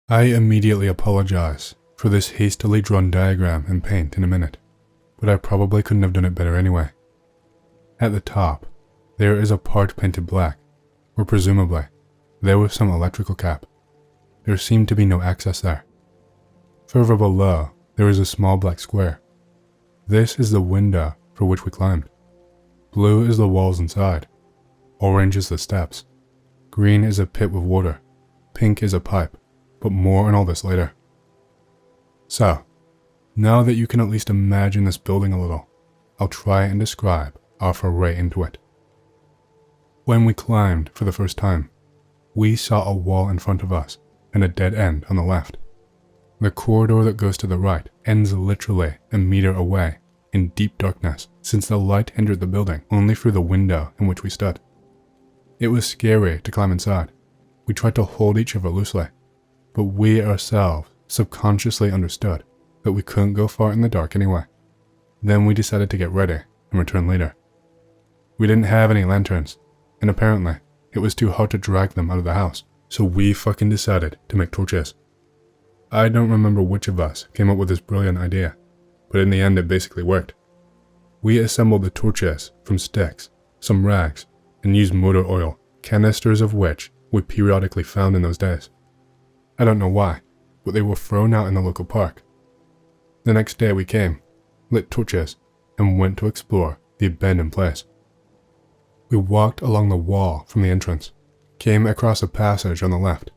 I immediately apologize for this hastily drawn diagram and paint in a minute, but I probably couldn't have done it better anyway. At the top, there is a part painted black, where presumably there was some electrical cap. There seemed to be no access there. Further below, there is a small black square. This is the window for which we climbed. Blue is the walls inside. Orange is the steps. Green is a pit with water. Pink is a pipe, but more on all this later. So, now that you can at least imagine this building a little, I'll try and describe our foray into it. When we climbed for the first time, we saw a wall in front of us and a dead end on the left. The corridor that goes to the right ends literally a meter away in deep darkness, since the light entered the building only through the window in which we stood. It was scary to climb inside. We tried to hold each other loosely, but we ourselves subconsciously understood that we couldn't go far in the dark anyway. Then we decided to get ready and return later. We didn't have any lanterns, and apparently it was too hard to drag them out of the house, so we fucking decided to make torches. I don't remember which of us came up with this brilliant idea, but in the end it basically worked. We assembled the torches from sticks, some rags, and used motor oil, canisters of which we periodically found in those days. I don't know why, but they were thrown out in the local park. The next day we came, lit torches, and went to explore the abandoned place. We walked along the wall from the entrance, came across a passage on the left.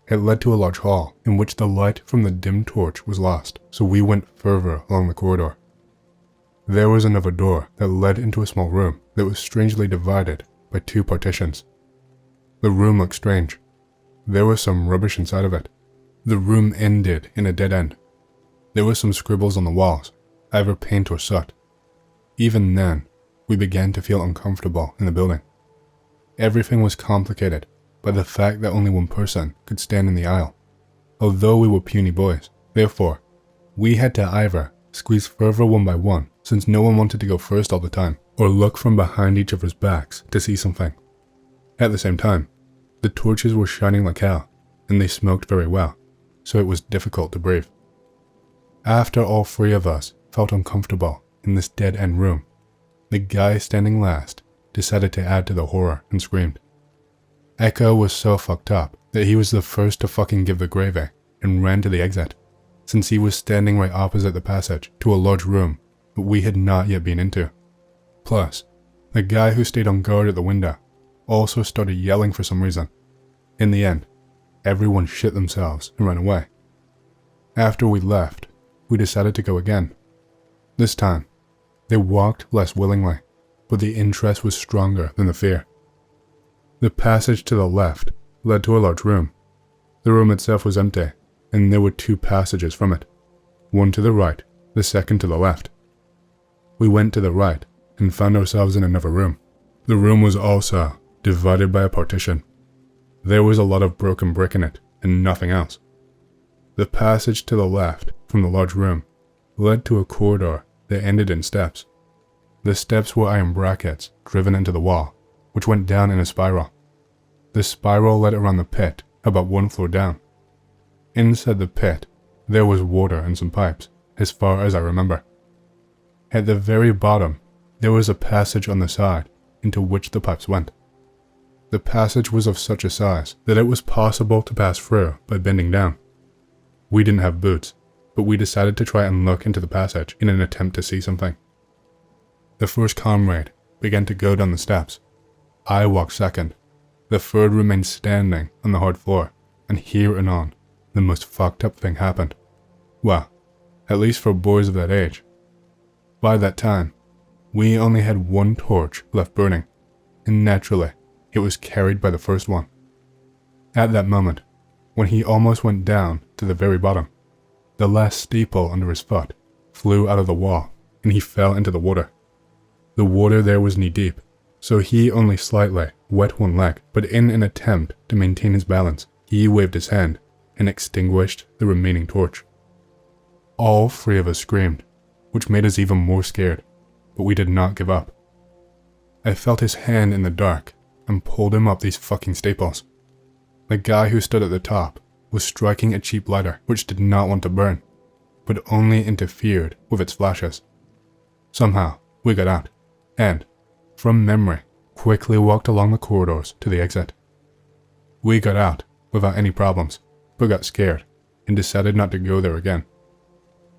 It led to a large hall in which the light from the dim torch was lost, so we went further along the corridor. There was another door that led into a small room that was strangely divided by two partitions. The room looked strange. There was some rubbish inside of it. The room ended in a dead end. There were some scribbles on the walls, either paint or soot. Even then, we began to feel uncomfortable in the building. Everything was complicated by the fact that only one person could stand in the aisle. Although we were puny boys, therefore, we had to either squeeze further one by one, since no one wanted to go first all the time, or look from behind each other's backs to see something. At the same time, the torches were shining like hell, and they smoked very well, so it was difficult to breathe. After all three of us felt uncomfortable in this dead-end room, the guy standing last decided to add to the horror and screamed. Echo was so fucked up that he was the first to fucking give the gravy and ran to the exit, since he was standing right opposite the passage to a large room that we had not yet been into. Plus, the guy who stayed on guard at the window also started yelling for some reason. In the end, everyone shit themselves and ran away. After we left, we decided to go again. This time, they walked less willingly, but the interest was stronger than the fear. The passage to the left led to a large room. The room itself was empty, and there were two passages from it, one to the right, the second to the left. We went to the right and found ourselves in another room. The room was also divided by a partition. There was a lot of broken brick in it, and nothing else. The passage to the left from the large room led to a corridor that ended in steps. The steps were iron brackets driven into the wall, which went down in a spiral. The spiral led around the pit about one floor down. Inside the pit, there was water and some pipes, as far as I remember. At the very bottom, there was a passage on the side into which the pipes went. The passage was of such a size that it was possible to pass through by bending down. We didn't have boots, but we decided to try and look into the passage in an attempt to see something. The first comrade began to go down the steps. I walked second. The third remained standing on the hard floor, and here and on, the most fucked up thing happened. Well, at least for boys of that age. By that time, we only had one torch left burning, and naturally, it was carried by the first one. At that moment, when he almost went down to the very bottom, the last staple under his foot flew out of the wall, and he fell into the water. The water there was knee-deep, so he only slightly wet one leg, but in an attempt to maintain his balance, he waved his hand and extinguished the remaining torch. All three of us screamed, which made us even more scared, but we did not give up. I felt his hand in the dark and pulled him up these fucking staples. The guy who stood at the top was striking a cheap lighter which did not want to burn, but only interfered with its flashes. Somehow, we got out, and, from memory, quickly walked along the corridors to the exit. We got out without any problems, but got scared and decided not to go there again.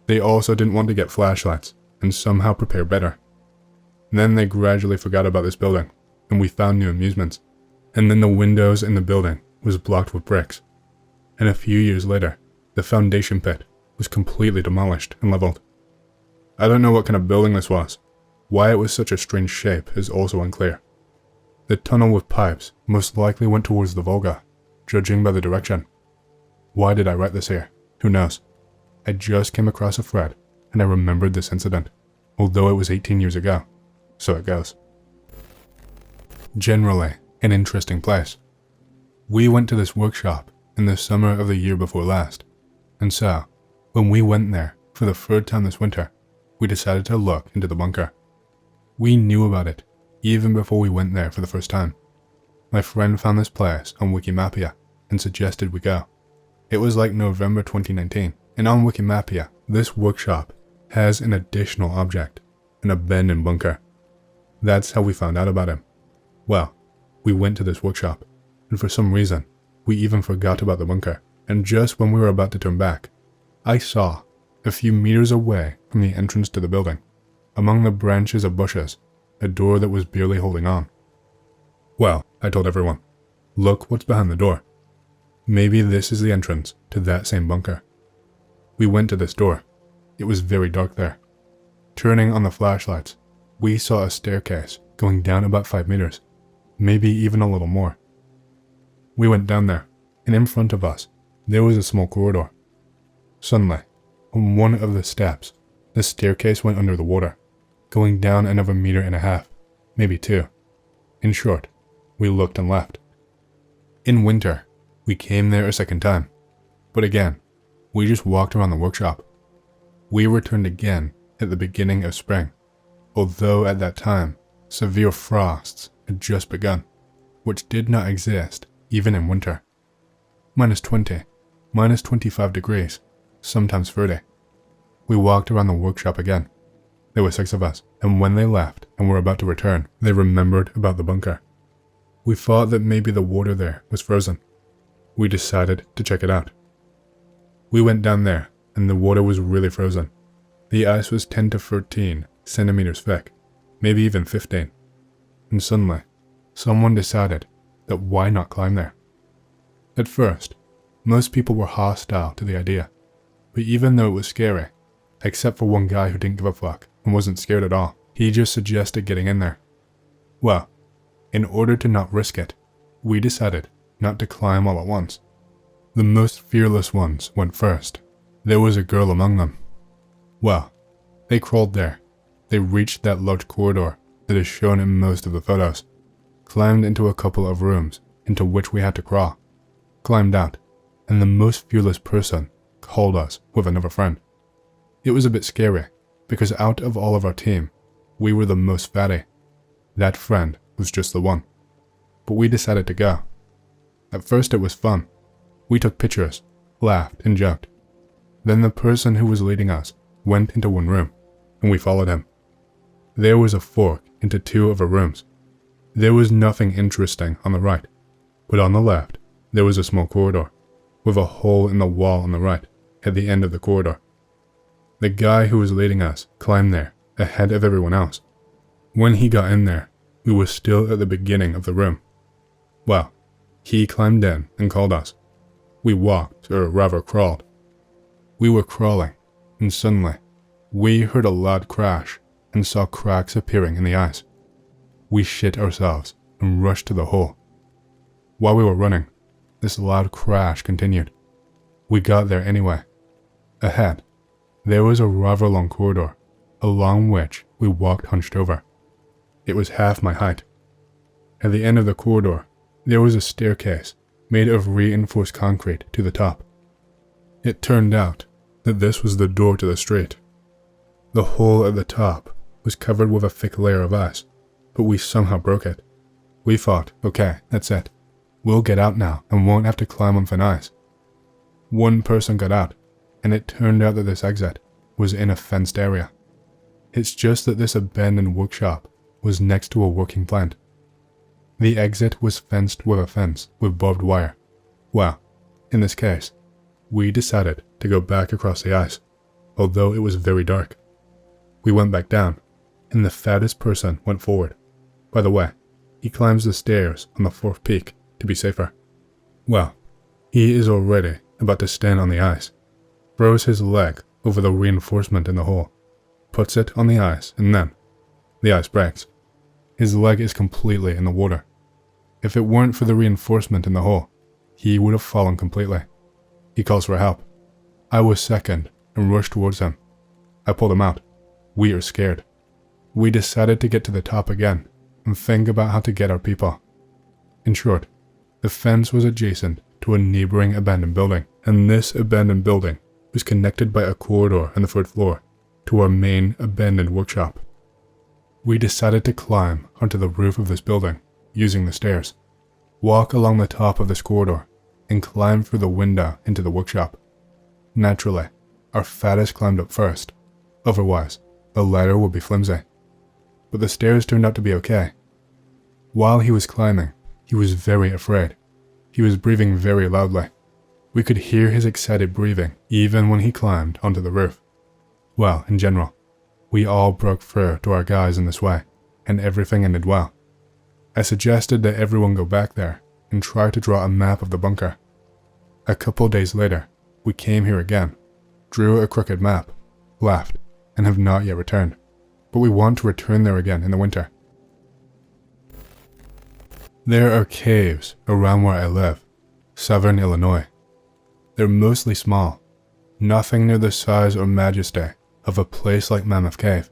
They also didn't want to get flashlights and somehow prepare better. Then they gradually forgot about this building, and we found new amusements. And then the windows in the building was blocked with bricks. And a few years later, the foundation pit was completely demolished and leveled. I don't know what kind of building this was. Why it was such a strange shape is also unclear. The tunnel with pipes most likely went towards the Volga, judging by the direction. Why did I write this here? Who knows? I just came across a thread, and I remembered this incident, although it was 18 years ago. So it goes. Generally, an interesting place. We went to this workshop in the summer of the year before last, and so, when we went there for the third time this winter, we decided to look into the bunker. We knew about it even before we went there for the first time. My friend found this place on Wikimapia and suggested we go. It was like November 2019, and on Wikimapia, this workshop has an additional object, an abandoned bunker. That's how we found out about him. Well, we went to this workshop, and for some reason, we even forgot about the bunker, and just when we were about to turn back, I saw, a few meters away from the entrance to the building, among the branches of bushes, a door that was barely holding on. Well, I told everyone, look what's behind the door. Maybe this is the entrance to that same bunker. We went to this door. It was very dark there. Turning on the flashlights, we saw a staircase going down about 5 meters, maybe even a little more. We went down there, and in front of us, there was a small corridor. Suddenly, on one of the steps, the staircase went under the water, going down another 1.5 meters, maybe 2. In short, we looked and left. In winter, we came there a second time, but again, we just walked around the workshop. We returned again at the beginning of spring, although at that time, severe frosts had just begun, which did not exist even in winter. -20, -25 degrees, sometimes 30. We walked around the workshop again. There were 6 of us, and when they left and were about to return, they remembered about the bunker. We thought that maybe the water there was frozen. We decided to check it out. We went down there, and the water was really frozen. The ice was 10 to 13 centimeters thick, maybe even 15. And suddenly, someone decided that why not climb there? At first, most people were hostile to the idea, but even though it was scary, except for one guy who didn't give a fuck and wasn't scared at all, he just suggested getting in there. Well, in order to not risk it, we decided not to climb all at once. The most fearless ones went first. There was a girl among them. Well, they crawled there. They reached that large corridor that is shown in most of the photos, climbed into a couple of rooms into which we had to crawl, climbed out, and the most fearless person called us with another friend. It was a bit scary, because out of all of our team, we were the most fatty. That friend was just the one. But we decided to go. At first it was fun. We took pictures, laughed, and joked. Then the person who was leading us went into one room, and we followed him. There was a fork into 2 of the rooms. There was nothing interesting on the right, but on the left, there was a small corridor, with a hole in the wall on the right, at the end of the corridor. The guy who was leading us climbed there, ahead of everyone else. When he got in there, we were still at the beginning of the room. Well, he climbed in and called us. We walked, or rather crawled. We were crawling, and suddenly, we heard a loud crash and saw cracks appearing in the ice. We shit ourselves and rushed to the hole. While we were running, this loud crash continued. We got there anyway. Ahead, there was a rather long corridor, along which we walked hunched over. It was half my height. At the end of the corridor, there was a staircase made of reinforced concrete to the top. It turned out that this was the door to the street. The hole at the top was covered with a thick layer of ice, but we somehow broke it. We thought, okay, that's it. We'll get out now and won't have to climb on thin ice. One person got out, and it turned out that this exit was in a fenced area. It's just that this abandoned workshop was next to a working plant. The exit was fenced with a fence with barbed wire. Well, in this case, we decided to go back across the ice, although it was very dark. We went back down, and the fattest person went forward. By the way, he climbs the stairs on the fourth peak to be safer. Well, he is already about to stand on the ice, throws his leg over the reinforcement in the hole, puts it on the ice, and then the ice breaks. His leg is completely in the water. If it weren't for the reinforcement in the hole, he would have fallen completely. He calls for help. I was second and rushed towards him. I pulled him out. We are scared. We decided to get to the top again and think about how to get our people. In short, the fence was adjacent to a neighboring abandoned building, and this abandoned building was connected by a corridor on the third floor to our main abandoned workshop. We decided to climb onto the roof of this building using the stairs, walk along the top of this corridor, and climb through the window into the workshop. Naturally, our fattest climbed up first, otherwise the ladder would be flimsy. But the stairs turned out to be okay. While he was climbing, he was very afraid. He was breathing very loudly. We could hear his excited breathing even when he climbed onto the roof. Well, in general, we all broke through to our guys in this way, and everything ended well. I suggested that everyone go back there and try to draw a map of the bunker. A couple days later, we came here again, drew a crooked map, left, and have not yet returned, but we want to return there again in the winter. There are caves around where I live, southern Illinois. They're mostly small, nothing near the size or majesty of a place like Mammoth Cave.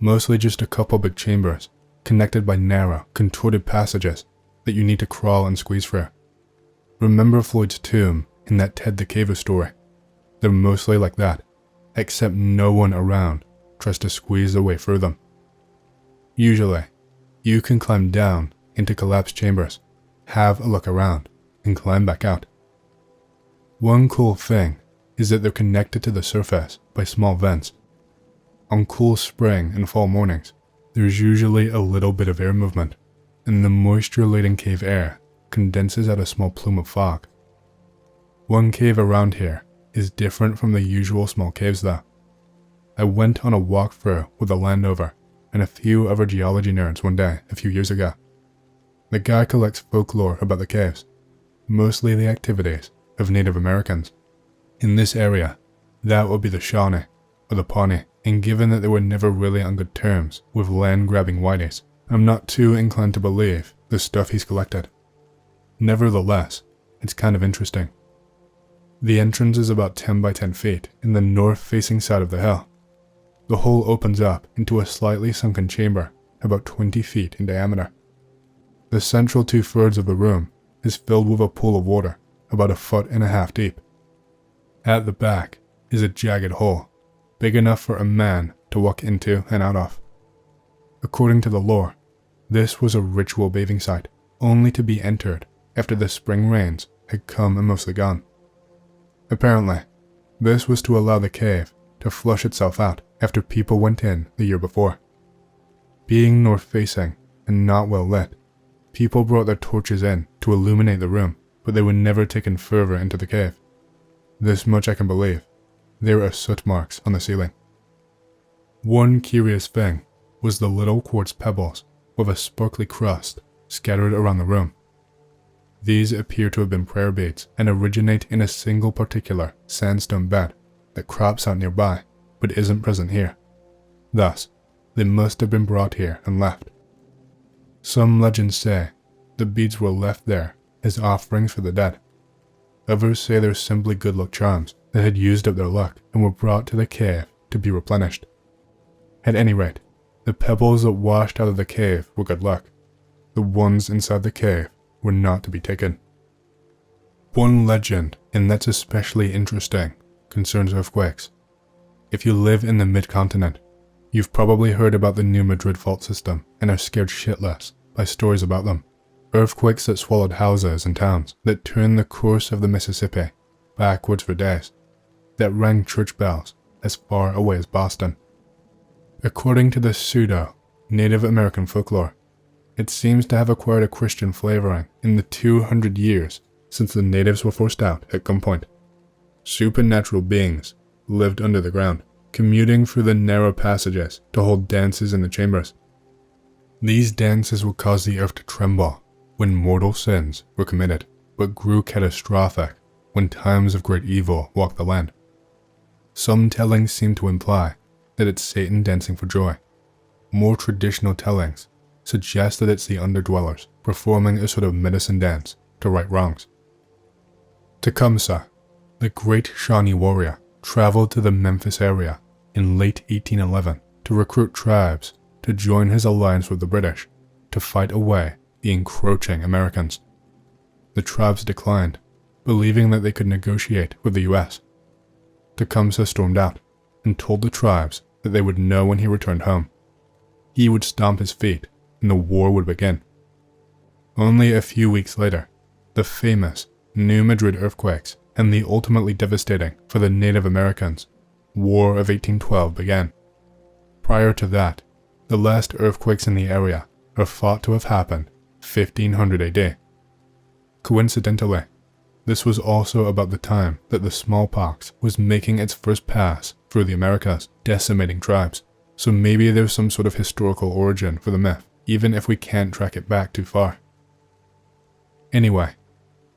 Mostly just a couple big chambers, connected by narrow, contorted passages that you need to crawl and squeeze through. Remember Floyd's tomb in that Ted the Caver story? They're mostly like that, except no one around tries to squeeze their way through them. Usually, you can climb down into collapsed chambers, have a look around, and climb back out. One cool thing is that they're connected to the surface by small vents. On cool spring and fall mornings, there's usually a little bit of air movement, and the moisture-laden cave air condenses out a small plume of fog. One cave around here is different from the usual small caves though. I went on a walkthrough with a Landover and a few other geology nerds one day a few years ago. The guy collects folklore about the caves, mostly the activities of Native Americans. In this area, that would be the Shawnee or the Pawnee, and given that they were never really on good terms with land-grabbing whiteys, I'm not too inclined to believe the stuff he's collected. Nevertheless, it's kind of interesting. The entrance is about 10 by 10 feet in the north-facing side of the hill. The hole opens up into a slightly sunken chamber about 20 feet in diameter. The central 2/3 of the room is filled with a pool of water about 1.5 feet deep. At the back is a jagged hole, big enough for a man to walk into and out of. According to the lore, this was a ritual bathing site, only to be entered after the spring rains had come and mostly gone. Apparently, this was to allow the cave to flush itself out after people went in the year before. Being north-facing and not well lit, people brought their torches in to illuminate the room, but they were never taken further into the cave. This much I can believe. There are soot marks on the ceiling. One curious thing was the little quartz pebbles with a sparkly crust scattered around the room. These appear to have been prayer beads and originate in a single particular sandstone bed that crops out nearby but isn't present here. Thus, they must have been brought here and left. Some legends say the beads were left there as offerings for the dead. Others say they're simply good luck charms that had used up their luck and were brought to the cave to be replenished. At any rate, the pebbles that washed out of the cave were good luck. The ones inside the cave were not to be taken. One legend, and that's especially interesting, concerns earthquakes. If you live in the mid-continent, you've probably heard about the New Madrid fault system and are scared shitless by stories about them. Earthquakes that swallowed houses and towns, that turned the course of the Mississippi backwards for days, that rang church bells as far away as Boston. According to the pseudo-Native American folklore, it seems to have acquired a Christian flavoring in the 200 years since the natives were forced out at gunpoint. Supernatural beings lived under the ground, commuting through the narrow passages to hold dances in the chambers. These dances would cause the earth to tremble when mortal sins were committed, but grew catastrophic when times of great evil walked the land. Some tellings seem to imply that it's Satan dancing for joy. More traditional tellings suggest that it's the underdwellers performing a sort of medicine dance to right wrongs. Tecumseh, the great Shawnee warrior, traveled to the Memphis area in late 1811 to recruit tribes to join his alliance with the British to fight away the encroaching Americans. The tribes declined, believing that they could negotiate with the US. Tecumseh stormed out and told the tribes that they would know when he returned home. He would stomp his feet and the war would begin. Only a few weeks later, the famous New Madrid earthquakes and the ultimately devastating for the Native Americans War of 1812 began. Prior to that, the last earthquakes in the area are thought to have happened 1500 AD. Coincidentally, this was also about the time that the smallpox was making its first pass through the Americas, decimating tribes. So maybe there's some sort of historical origin for the myth, even if we can't track it back too far. Anyway,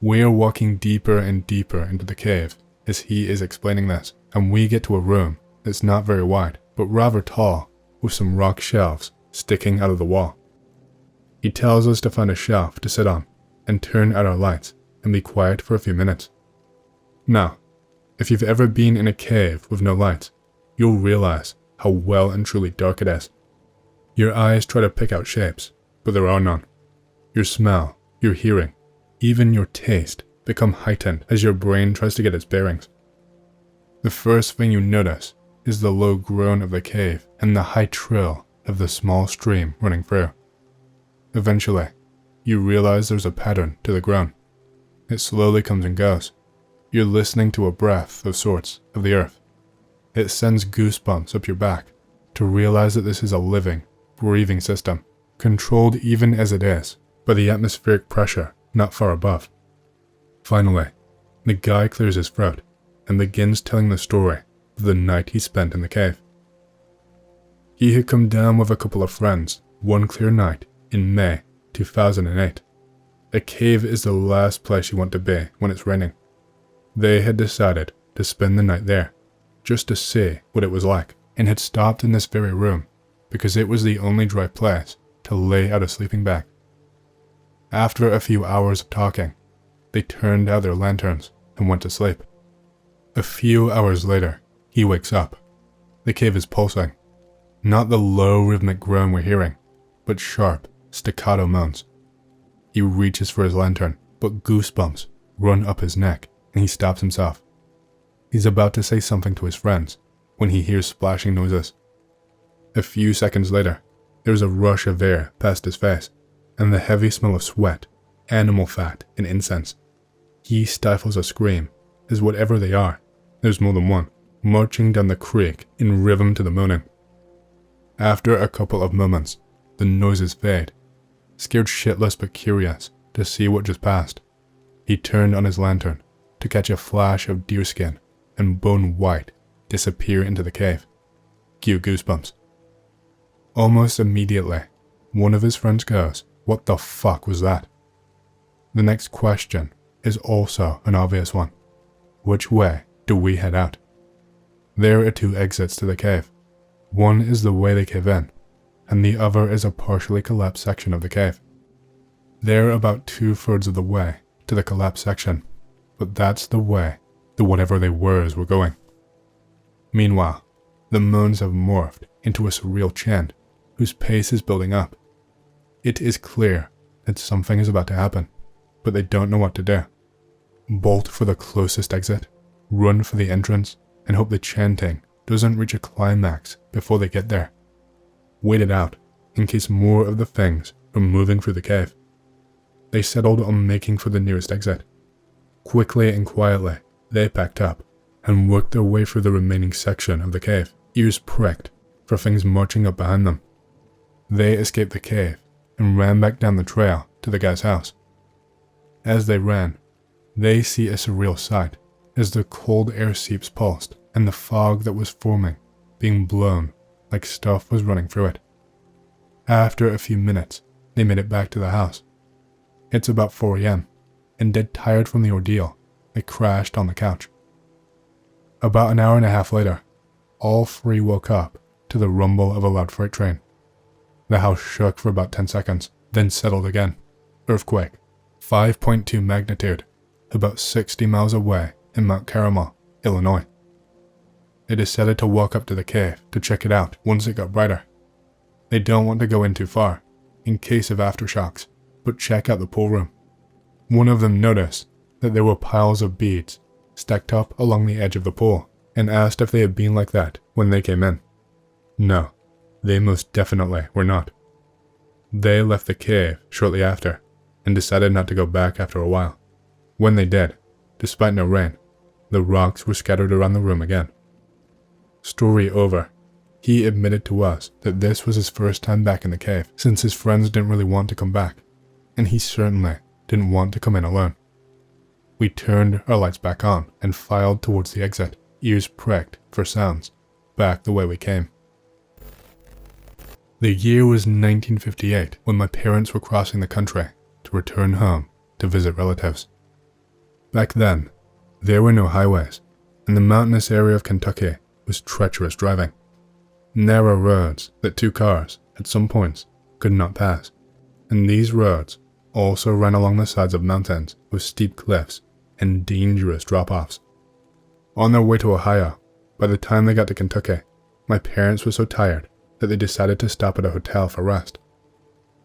we are walking deeper and deeper into the cave as he is explaining this, and we get to a room that's not very wide, but rather tall, with some rock shelves sticking out of the wall. He tells us to find a shelf to sit on and turn out our lights and be quiet for a few minutes. Now, if you've ever been in a cave with no lights, you'll realize how well and truly dark it is. Your eyes try to pick out shapes, but there are none. Your smell, your hearing, even your taste become heightened as your brain tries to get its bearings. The first thing you notice is the low groan of the cave and the high trill of the small stream running through. Eventually, you realize there's a pattern to the groan. It slowly comes and goes. You're listening to a breath of sorts of the earth. It sends goosebumps up your back to realize that this is a living, breathing system, controlled even as it is by the atmospheric pressure not far above. Finally, the guy clears his throat and begins telling the story of the night he spent in the cave. He had come down with a couple of friends one clear night in May 2008. A cave is the last place you want to be when it's raining. They had decided to spend the night there, just to see what it was like, and had stopped in this very room because it was the only dry place to lay out a sleeping bag. After a few hours of talking, they turned out their lanterns and went to sleep. A few hours later, he wakes up. The cave is pulsing. Not the low rhythmic groan we're hearing, but sharp, staccato moans. He reaches for his lantern, but goosebumps run up his neck and he stops himself. He's about to say something to his friends when he hears splashing noises. A few seconds later, there's a rush of air past his face and the heavy smell of sweat, animal fat, and incense. He stifles a scream as whatever they are, there's more than one, marching down the creek in rhythm to the moaning. After a couple of moments, the noises fade. Scared shitless but curious to see what just passed, he turned on his lantern to catch a flash of deerskin and bone white disappear into the cave. Cue goosebumps. Almost immediately, one of his friends goes, "What the fuck was that?" The next question is also an obvious one. Which way do we head out? There are two exits to the cave. One is the way they cave in, and the other is a partially collapsed section of the cave. They're about 2/3 of the way to the collapsed section, but that's the way the whatever they were going. Meanwhile, the moans have morphed into a surreal chant whose pace is building up. It is clear that something is about to happen, but they don't know what to do. Bolt for the closest exit, run for the entrance, and hope the chanting doesn't reach a climax before they get there. Wait it out in case more of the things are moving through the cave. They settled on making for the nearest exit. Quickly and quietly, They packed up and worked their way through the remaining section of the cave, ears pricked for things marching up behind them. They escaped the cave and ran back down the trail to the guy's house. As they ran, they see a surreal sight as the cold air seeps past and the fog that was forming being blown like stuff was running through it. After a few minutes, they made it back to the house. It's about 4 a.m., and dead tired from the ordeal, they crashed on the couch. About an hour and a half later, all three woke up to the rumble of a loud freight train. The house shook for about 10 seconds, then settled again. Earthquake, 5.2 magnitude, about 60 miles away in Mount Carmel, Illinois. They decided to walk up to the cave to check it out once it got brighter. They don't want to go in too far, in case of aftershocks, but check out the pool room. One of them noticed that there were piles of beads stacked up along the edge of the pool and asked if they had been like that when they came in. No, they most definitely were not. They left the cave shortly after and decided not to go back after a while. When they did, despite no rain, the rocks were scattered around the room again. Story over. He admitted to us that this was his first time back in the cave since his friends didn't really want to come back, and he certainly didn't want to come in alone. We turned our lights back on and filed towards the exit, ears pricked for sounds, back the way we came. The year was 1958 when my parents were crossing the country to return home to visit relatives. Back then, there were no highways, and the mountainous area of Kentucky was treacherous driving. Narrow roads that 2 cars, at some points, could not pass, and these roads also ran along the sides of mountains with steep cliffs and dangerous drop-offs. On their way to Ohio, by the time they got to Kentucky, my parents were so tired that they decided to stop at a hotel for rest.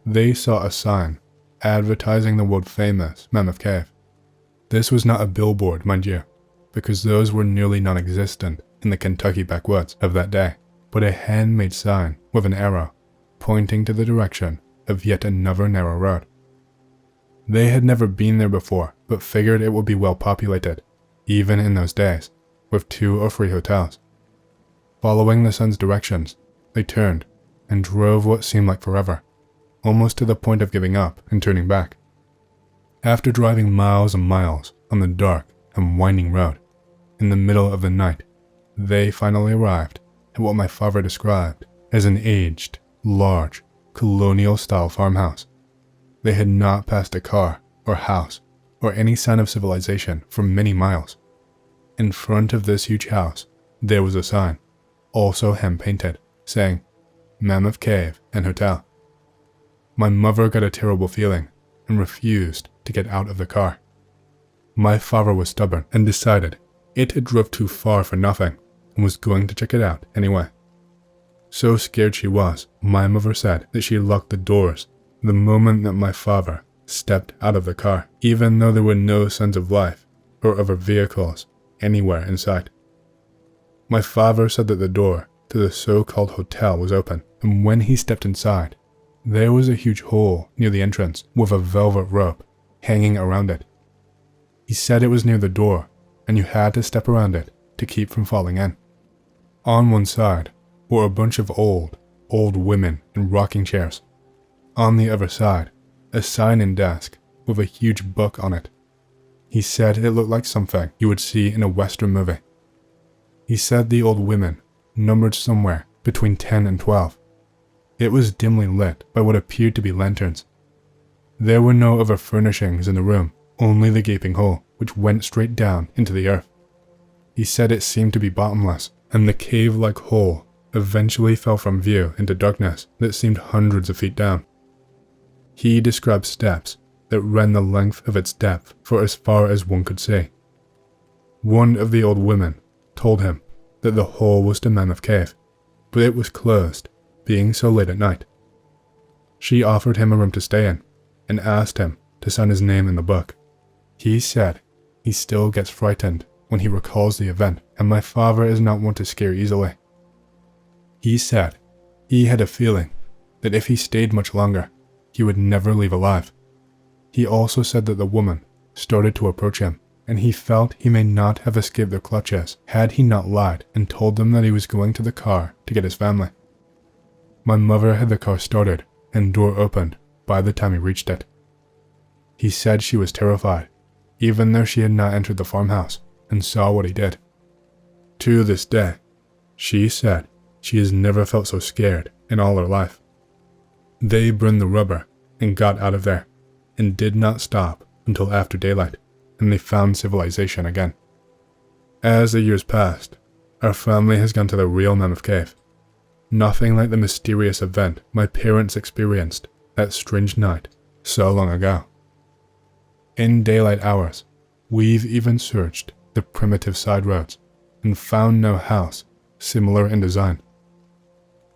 They saw a sign advertising the world-famous Mammoth Cave. This was not a billboard, mind you, because those were nearly non-existent in the Kentucky backwoods of that day, but a handmade sign with an arrow pointing to the direction of yet another narrow road. They had never been there before, but figured it would be well populated, even in those days, with 2 or 3 hotels. Following the sun's directions, they turned and drove what seemed like forever, almost to the point of giving up and turning back. After driving miles and miles on the dark and winding road, in the middle of the night, they finally arrived at what my father described as an aged, large, colonial-style farmhouse. They had not passed a car or house or any sign of civilization for many miles. In front of this huge house, there was a sign, also hand-painted, saying, Mammoth Cave and Hotel. My mother got a terrible feeling and refused to get out of the car. My father was stubborn and decided it had drove too far for nothing and was going to check it out anyway. So scared she was, my mother said that she locked the doors the moment that my father stepped out of the car, even though there were no signs of life or other vehicles anywhere in sight. My father said that the door to the so-called hotel was open, and when he stepped inside, there was a huge hole near the entrance with a velvet rope hanging around it. He said it was near the door, and you had to step around it to keep from falling in. On one side were a bunch of old women in rocking chairs. On the other side, a sign-in desk with a huge book on it. He said it looked like something you would see in a Western movie. He said the old women numbered somewhere between 10 and 12. It was dimly lit by what appeared to be lanterns. There were no other furnishings in the room, only the gaping hole, which went straight down into the earth. He said it seemed to be bottomless, and the cave-like hole eventually fell from view into darkness that seemed hundreds of feet down. He described steps that ran the length of its depth for as far as one could see. One of the old women told him that the hole was to Mammoth Cave, but it was closed, being so late at night. She offered him a room to stay in, and asked him to sign his name in the book. He said he still gets frightened when he recalls the event, and my father is not one to scare easily. He said he had a feeling that if he stayed much longer, he would never leave alive. He also said that the woman started to approach him and he felt he may not have escaped their clutches had he not lied and told them that he was going to the car to get his family. My mother had the car started and door opened by the time he reached it. He said she was terrified, even though she had not entered the farmhouse and saw what he did. To this day, she said she has never felt so scared in all her life. They burned the rubber and got out of there, and did not stop until after daylight, and they found civilization again. As the years passed, our family has gone to the real Mammoth Cave. Nothing like the mysterious event my parents experienced that strange night so long ago. In daylight hours, we've even searched the primitive side roads and found no house similar in design.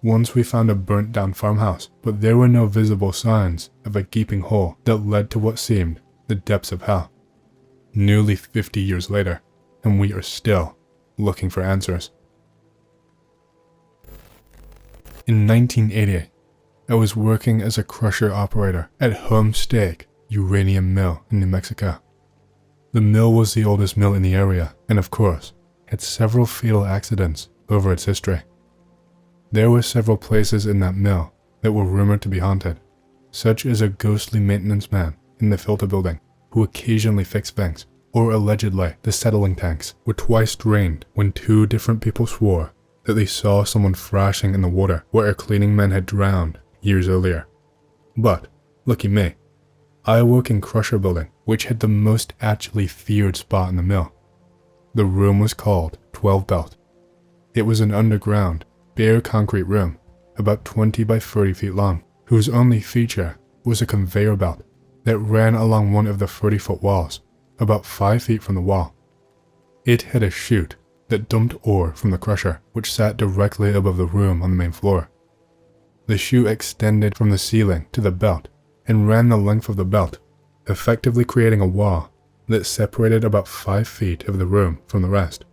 Once we found a burnt down farmhouse, but there were no visible signs of a gaping hole that led to what seemed the depths of hell. Nearly 50 years later, and we are still looking for answers. In 1980, I was working as a crusher operator at Homestake Uranium Mill in New Mexico. The mill was the oldest mill in the area, and of course, had several fatal accidents over its history. There were several places in that mill that were rumored to be haunted, such as a ghostly maintenance man in the filter building who occasionally fixed things, or allegedly the settling tanks were twice drained when 2 different people swore that they saw someone thrashing in the water where a cleaning man had drowned years earlier. But, lucky me, I work in Crusher Building, which had the most actually feared spot in the mill. The room was called 12 Belt. It was an underground, bare concrete room, about 20 by 30 feet long, whose only feature was a conveyor belt that ran along one of the 30-foot walls, about 5 feet from the wall. It had a chute that dumped ore from the crusher, which sat directly above the room on the main floor. The chute extended from the ceiling to the belt and ran the length of the belt, effectively creating a wall that separated about 5 feet of the room from the rest.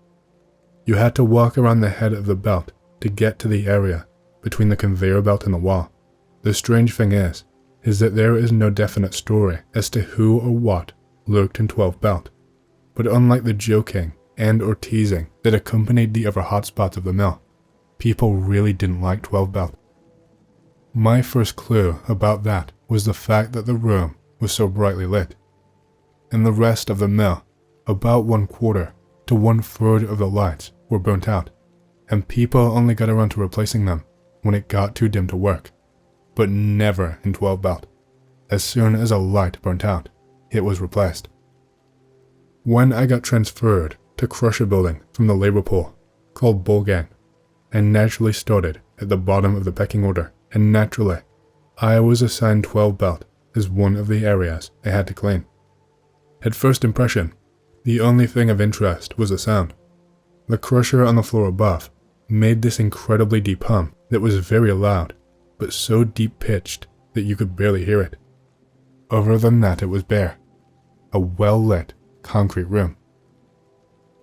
You had to walk around the head of the belt to get to the area between the conveyor belt and the wall. The strange thing is that there is no definite story as to who or what lurked in 12 Belt, but unlike the joking and or teasing that accompanied the other hotspots of the mill, people really didn't like 12 Belt. My first clue about that was the fact that the room was so brightly lit. In the rest of the mill, about 1/4 to 1/3 of the lights were burnt out, and people only got around to replacing them when it got too dim to work, but never in 12 Belt. As soon as a light burnt out, it was replaced. When I got transferred to Crusher Building from the labor pool, called Bull Gang, I naturally started at the bottom of the pecking order, and naturally, I was assigned 12 Belt as one of the areas I had to clean. At first impression, the only thing of interest was the sound. The crusher on the floor above made this incredibly deep hum that was very loud, but so deep-pitched that you could barely hear it. Other than that, it was bare. A well-lit concrete room.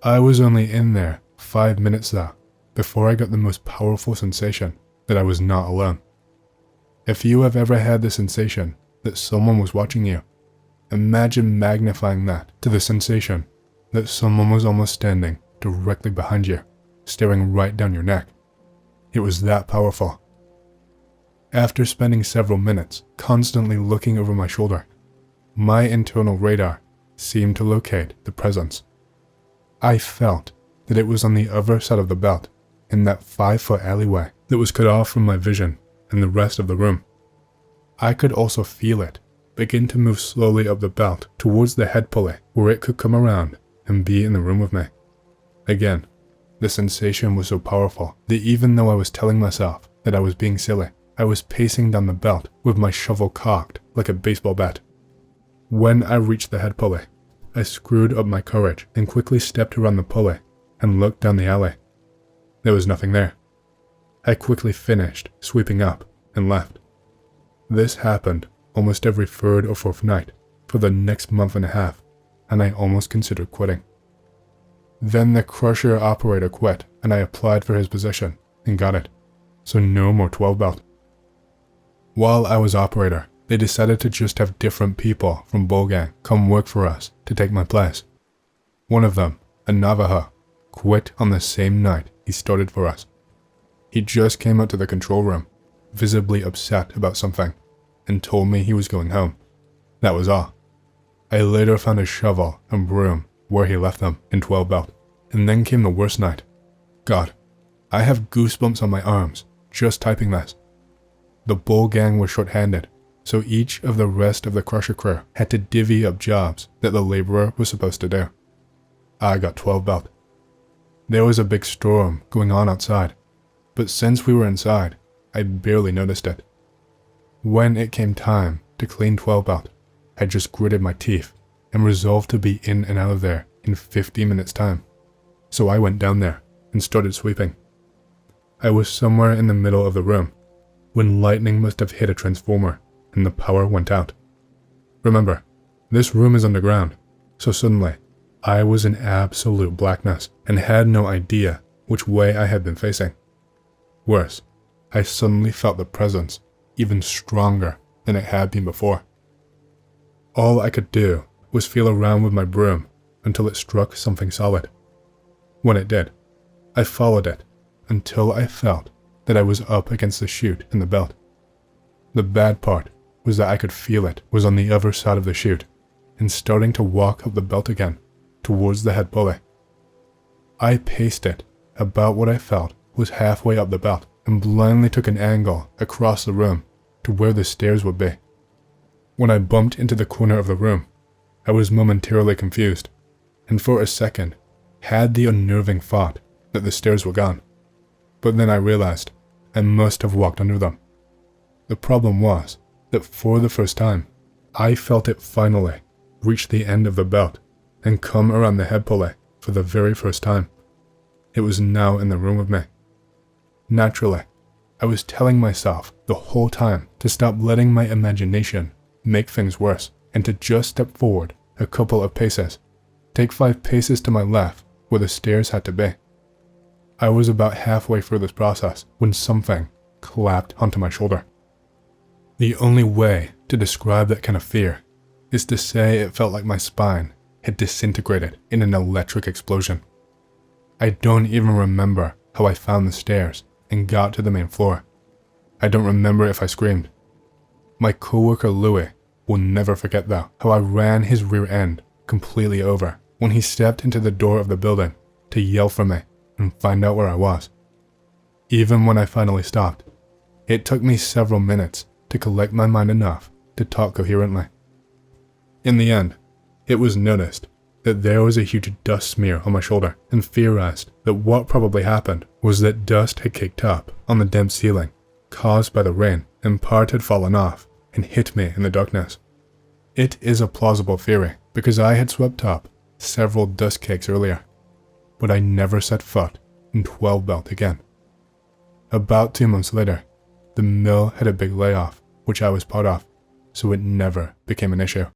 I was only in there 5 minutes though, before I got the most powerful sensation that I was not alone. If you have ever had the sensation that someone was watching you, imagine magnifying that to the sensation that someone was almost standing directly behind you, staring right down your neck. It was that powerful. After spending several minutes constantly looking over my shoulder, my internal radar seemed to locate the presence. I felt that it was on the other side of the belt, in that 5-foot alleyway that was cut off from my vision and the rest of the room. I could also feel it begin to move slowly up the belt towards the head pulley where it could come around and be in the room with me. Again, the sensation was so powerful that even though I was telling myself that I was being silly, I was pacing down the belt with my shovel cocked like a baseball bat. When I reached the head pulley, I screwed up my courage and quickly stepped around the pulley and looked down the alley. There was nothing there. I quickly finished sweeping up and left. This happened almost every 3rd or 4th night for the next month and a half, and I almost considered quitting. Then the crusher operator quit, and I applied for his position and got it, so no more 12 Belt. While I was operator, they decided to just have different people from Bull Gang come work for us to take my place. One of them, a Navajo, quit on the same night he started for us. He just came out to the control room, visibly upset about something, and told me he was going home. That was all. I later found a shovel and broom where he left them in 12 belt, and then came the worst night. God, I have goosebumps on my arms just typing this. The bull gang was short-handed, so each of the rest of the crusher crew had to divvy up jobs that the laborer was supposed to do. I got 12 belt. There was a big storm going on outside, but since we were inside, I barely noticed it. When it came time to clean 12 belt, I just gritted my teeth and resolved to be in and out of there in 50 minutes time. So I went down there and started sweeping. I was somewhere in the middle of the room when lightning must have hit a transformer and the power went out. Remember, this room is underground, so suddenly I was in absolute blackness and had no idea which way I had been facing. Worse, I suddenly felt the presence even stronger than it had been before. All I could do was feel around with my broom until it struck something solid. When it did, I followed it until I felt that I was up against the chute in the belt. The bad part was that I could feel it was on the other side of the chute and starting to walk up the belt again towards the head pulley. I paced it about what I felt was halfway up the belt and blindly took an angle across the room to where the stairs would be. When I bumped into the corner of the room, I was momentarily confused, and for a second had the unnerving thought that the stairs were gone. But then I realized I must have walked under them. The problem was that for the first time, I felt it finally reach the end of the belt and come around the head pulley for the very first time. It was now in the room with me. Naturally, I was telling myself the whole time to stop letting my imagination make things worse and to just step forward a couple of paces, take 5 paces to my left where the stairs had to be. I was about halfway through this process when something clapped onto my shoulder. The only way to describe that kind of fear is to say it felt like my spine had disintegrated in an electric explosion. I don't even remember how I found the stairs and got to the main floor. I don't remember if I screamed. My coworker Louis will never forget though how I ran his rear end completely over when he stepped into the door of the building to yell for me and find out where I was. Even when I finally stopped, it took me several minutes to collect my mind enough to talk coherently. In the end, it was noticed that there was a huge dust smear on my shoulder and theorized that what probably happened was that dust had caked up on the damp ceiling caused by the rain and part had fallen off and hit me in the darkness. It is a plausible theory because I had swept up several dust cakes earlier, but I never set foot in 12 belt again. About 2 months later, the mill had a big layoff, which I was part of, so it never became an issue.